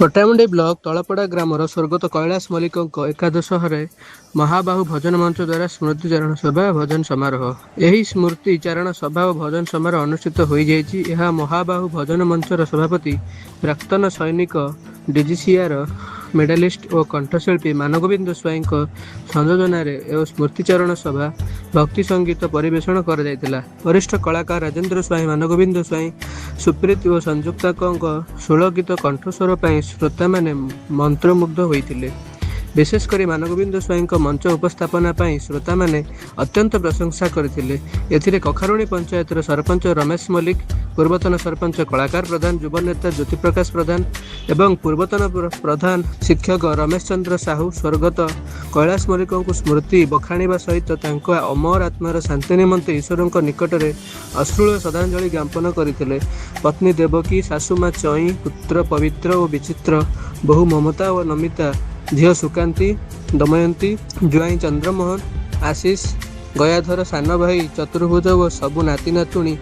पट्टामुंडी block तलपड़ा grammar स्वर्गत Kailash Mallik एकादश महाबाहु भजन मंच द्वारा स्मृतिचारण सभा भजन समारोह। यही स्मृतिचारण सभा और भजन समारोह अनुष्ठित हो जाइए। यह महाबाहु भजन मंचर सभापति प्राक्तन सैनिक डीजीसीआर मेडालिस्ट और कंठशिल्पी मानगोविंद स्वाई संयोजन एवं स्मृतिचारण सभा भक्ति संगीत परिवेषण कर वरिष्ठ कलाकार राजेंद्र स्वाई मानगोविंद स्वाई सुप्रीत और संयुक्ता सुलगित कंठस्वर पर श्रोता मैंने मंत्रमुग्ध होते। विशेषकर मानगोविंद स्वाई मंच उपस्थापना श्रोता मैंने अत्यंत प्रशंसा करते। कखारुणी पंचायतर सरपंच रमेश मल्लिक, पूर्वतन सरपंच कलाकार प्रधान, युव नेता ज्योति प्रकाश प्रधान एवं पूर्वतन प्रधान शिक्षक रमेश चंद्र साहू स्वर्गत कैलाश मल्लिक स्मृति बखाणिबा सहित तांको अमर आत्मार शांति निमंते ईश्वर निकट में अश्रुल श्रद्धांजलि ज्ञापन करते। पत्नी देवकी, सासुमा चई, पुत्र पवित्र और विचित्र, बहु ममता और नमिता, झील सुकांती, दमयंती, ज्वाई चंद्रमोहन, आशीष, गयाधर, सान भाई चतुर्भुज और सबु नाती नातुणी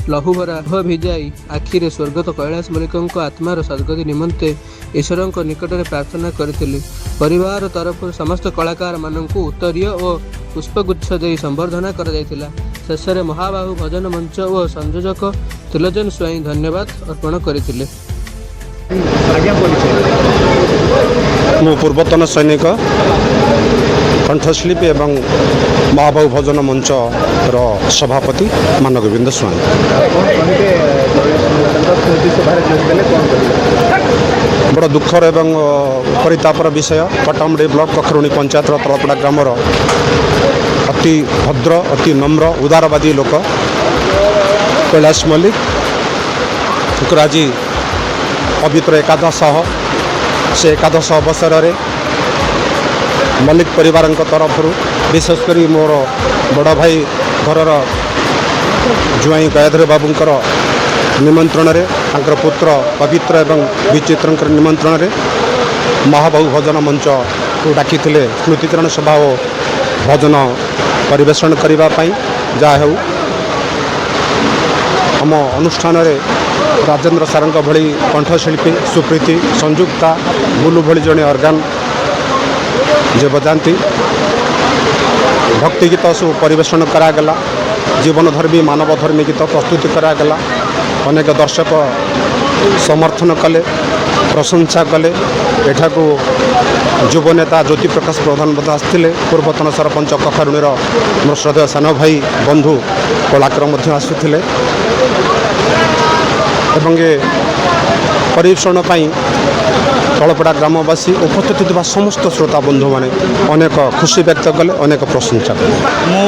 लहुभरा भिजाई आखिरे स्वर्गत कैलाश मल्लिक आत्मार सद्गति निमंते ईश्वर निकट में प्रार्थना करते। परिवार तरफ समस्त कलाकार मानक उत्तरीय और पुष्पगुच्छ दे संबर्धना कर शेष में महाबाहु भजन मंच और संयोजक त्रिलोचन स्वाई धन्यवाद अर्पण करते। मु पूर्वतन सैनिक कंठशिल्पी एवं महाबाहु भजन मंच सभापति मानगोविंद स्वाई। बड़ दुखर एवं परितापर विषय पट्टामुंडी ब्लॉक कखरुणी पंचायत तलपड़ा ग्रामर अति भद्र, अति नम्र, उदारवादी लोक कैलाश मल्लिक आज पवित्र एकादश से एकादश अवसर में मल्लिक परिवार तरफ विशेषकर मोर बड़ भाई घर जुआई गयाधर बाबूंकर निमंत्रण रे पुत्र पवित्र एवं विचित्र निमंत्रण रे महाबाहु भजन मंच को डाकी स्मृतिचारण सभा और भजन परिवेषण करने जहाँ आम अनुष्ठान रे राजेंद्र सारंग भली कंठशिल्पी सुप्रीति, संयुक्ता, बुलू भली जड़े अर्गान जे बजाती भक्ति गीत सब परिवेषण करागला। जीवनधर्मी मानवधर्मी गीत प्रस्तुति करागला। अनेक दर्शक समर्थन कले, प्रशंसा कले। एठाकू युव नेता ज्योति प्रकाश प्रधान आसते, पूर्वतन सरपंच कखारुणीर मोर श्रद्धेय सान भाई बंधु कलाकार आसुले एवं परिवेषण तलपड़ा ग्रामवासी उपस्थित समस्त श्रोता बंधु मैंने अनेक खुशी व्यक्त कले, अनेक प्रशंसा कले। मु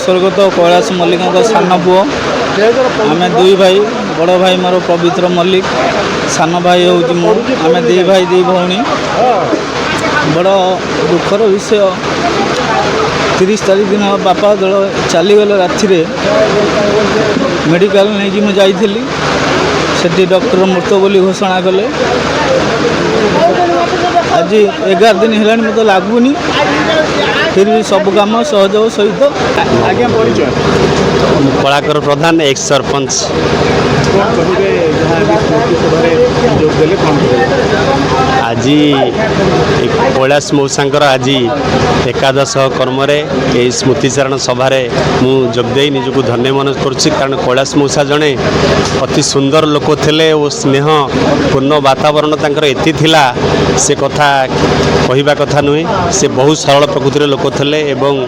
स्वर्गत कैलाश मल्लिक सान पुओ। आम दुई भाई, बड़ भाई मोर पवित्र मल्लिक, सान भाई हूँ मु। आम दी भाई दी भौणी। बड़ दुखर विषय 30 तारीख दिन बापा दल चलीगले राति मेडिकल नहीं कि जाइली से डॉक्टर मृत बोली घोषणा कले। आज 11 दिन है मत लगुनि, फिर भी सब काम सहयोग सहित। आज्ञा परिचय कलाकार प्रधान एक सरपंच। आज कैलाश मौसांकर आज एकादश कर्म ये स्मृतिचारण सभा मु जोगदे निजक धन्य मन करुच्ची। कारण कैलाश मौसा जड़े अति सुंदर लोक थे और स्नेह पूर्ण वातावरण तांकर एति थिला से कथा कहवा कथा नुहे। से बहुत सरल प्रकृतिर लोक थे एवं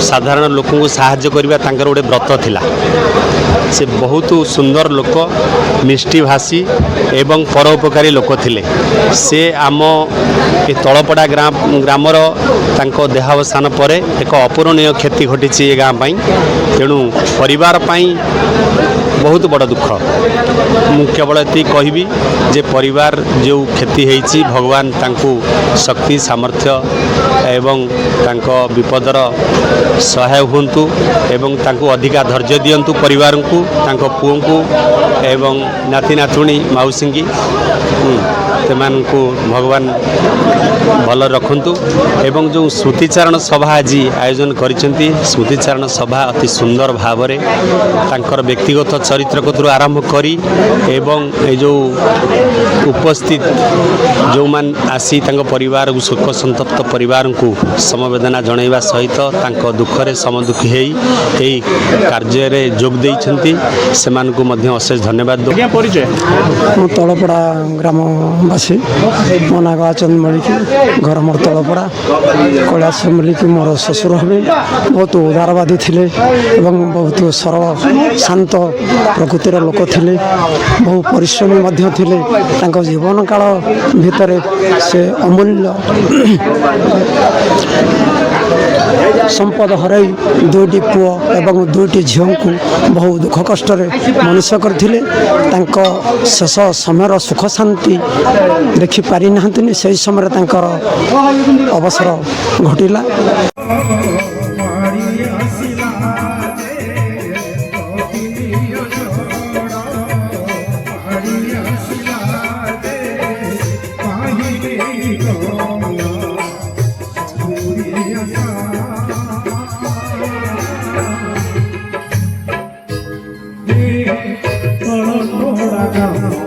साधारण लोक को साहाय्य करवा तांकर गोटे व्रत थिला। से बहुत सुंदर लोक, मिष्टी भाषी एवं परोपकारी लोक थिले। से आम ए तलपड़ा ग्रामर तांको देहावसान पर एक अपूरणीय क्षति घटी गाँव तेणु परिवार बहुत बड़ दुख। मु केवल ये कहबी जे परिवार जो क्षति होती भगवान तांको शक्ति सामर्थ्य ଏବଂ ତାଙ୍କ ବିପଦର ସହାୟ ହୁଅନ୍ତୁ ଏବଂ ତାଙ୍କୁ ଅଧିକା ଧୈର୍ଯ୍ୟ ଦିଅନ୍ତୁ ପରିବାରଙ୍କୁ, ତାଙ୍କ ପୁଅଙ୍କୁ ଏବଂ ନାତି ନାତୁଣୀ ମାଉସୀଙ୍କି ସେମାନଙ୍କୁ ଭଗବାନ ଭଲ ରଖନ୍ତୁ। ଏବଂ ଯେଉଁ ସ୍ମୃତିଚାରଣ ସଭା ଆଜି ଆୟୋଜନ କରିଛନ୍ତି, ସ୍ମୃତିଚାରଣ ସଭା ଅତି ସୁନ୍ଦର ଭାବରେ ତାଙ୍କର ବ୍ୟକ୍ତିଗତ ଚରିତ୍ର କତରୁ ଆରମ୍ଭ କରି ଏବଂ ଏ ଯେଉଁ ଉପସ୍ଥିତ ଯେଉଁମାନେ ଆସି ତାଙ୍କ ପରିବାରକୁ ଶୋକ ସନ୍ତପ୍ତ ପରିବାରଙ୍କୁ ସମବେଦନା ଜଣାଇବା ସହିତ ତାଙ୍କ ଦୁଃଖରେ ସମଦୁଃଖୀ ହେଇ ଏହି କାର୍ଯ୍ୟରେ ଯୋଗ ଦେଇଛନ୍ତି, ସେମାନଙ୍କୁ ମଧ୍ୟ ଅଶେଷ ଧନ୍ୟବାଦ ଦେଉ। ପରିଚୟ ମୁଁ ତଳପଡ଼ା ଗ୍ରାମବାସୀ, ମୋ ନାଁ ଗଳାଚନ୍ଦ ମଲ୍ଲିକ, ଘର ମୋର ତଳପଡ଼ା। କୈଳାସ ମଲ୍ଲିକ ମୋର ଶ୍ୱଶୁର ହେବେ। ବହୁତ ଉଦାରବାଦୀ ଥିଲେ ଏବଂ ବହୁତ ସରଳ ଶାନ୍ତ ପ୍ରକୃତିର ଲୋକ ଥିଲେ। ବହୁ ପରିଶ୍ରମୀ ମଧ୍ୟ ଥିଲେ। ତାଙ୍କ ଜୀବନ କାଳ ଭିତରେ ସେ ଅମୂଲ୍ୟ ସମ୍ପଦ ହରାଇ ଦୁଇଟି ପୁଅ ଏବଂ ଦୁଇଟି ଝିଅଙ୍କୁ ବହୁ ଦୁଃଖ କଷ୍ଟରେ ମଣିଷ କରିଥିଲେ। ତାଙ୍କ ଶେଷ ସମୟର ସୁଖ ଶାନ୍ତି ଦେଖିପାରିନାହାନ୍ତି। ସେହି ସମୟରେ ତାଙ୍କର ଅବସର ଘଟିଲା। Tolong